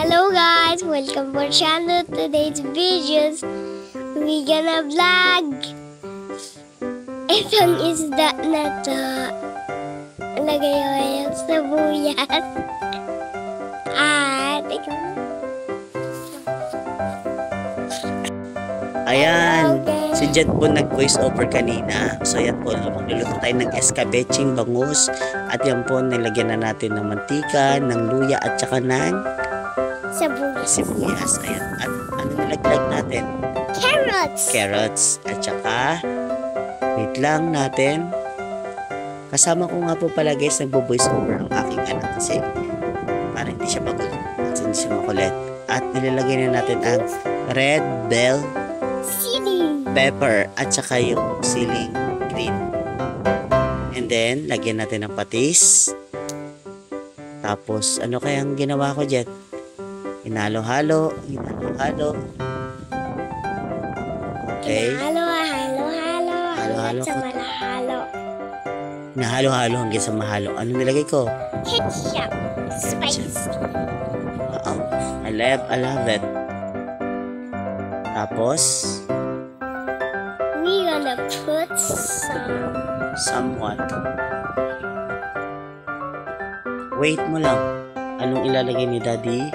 Hello guys, welcome to our channel. Today's videos, we gonna vlog. Itong isda na to. Lagay ko yung sabuyas. Ikaw na. Ayan, si Jet po nag-voice over kanina. So ayan po, magluluto tayo ng escabeching bangus. At yan po, nilagyan na natin ng mantika, ng luya at saka ng sibuyas. Ayan, at ano nilaglag natin? Carrots. At saka, wait lang natin. Kasama ko nga po pala guys, nagbo-voice over ang aking anak kasi parang hindi siya magulo. Kasi hindi siya makulit. At nilalagay na natin ang red bell pepper at saka yung siling green. And then, lagyan natin ng patis. Tapos, ano kayang ginawa ko, Jet? Hinalo-halo. Okay. Halo-halo. Nahalo-halo hanggang sa mahalo. Ano nilagay ko? Ketchup. Spicy. I love it. Tapos, we gonna put some what? Wait mo lang. Anong ilalagay ni Daddy?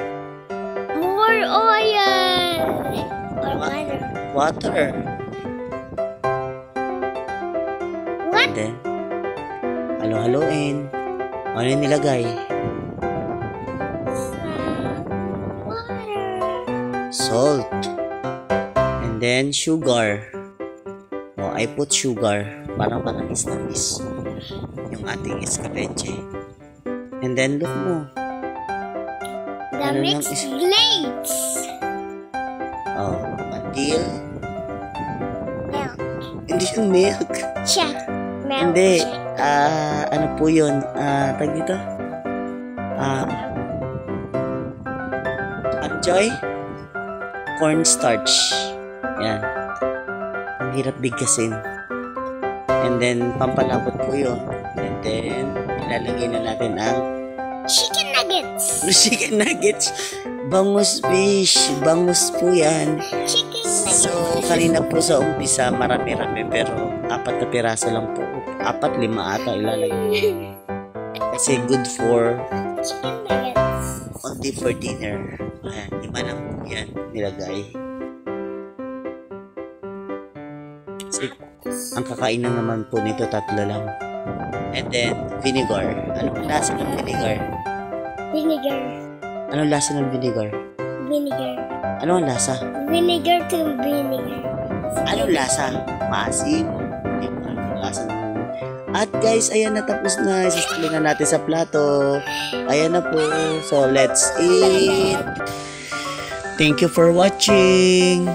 more oil or butter. Water. What? And then, halo-haloin. Ano yung nilagay? Water. Salt. And then, sugar. Oh, I put sugar. Parang matamis-tamis. Yung ating escabeche. And then, look mo. The mixed blades. Oh, until... Milk. Hindi yung milk. Check. Milk. Hindi. Check. Ano po yun? Tag dito? Joy? Cornstarch. Yan. Ang hirap bigkasin. And then, pampalapot po yun. And then, ilalagay na natin ang Chicken nuggets. chicken nuggets. Bangus fish. Bangus po yan. Chicken nuggets. So, kanina po sa umpisa, marami-rami. Pero, 4 na piraso lang po. 4, 5 ata ilalagay. Kasi good for Chicken nuggets. only for dinner. Ayan, 5 lang po yan nilagay. Kasi, ang kakainan naman po nito 3 lang. And then, vinegar. Anong lasa ng vinegar? Vinegar. Anong lasa ng vinegar? Vinegar. Ano ang lasa? Vinegar to vinegar. Anong lasa? Maasim? Hindi mo alam ang lasa ng... At guys, ayan na, tapos na. Isasali na natin sa plato. Ayan na po. So, let's eat. Thank you for watching.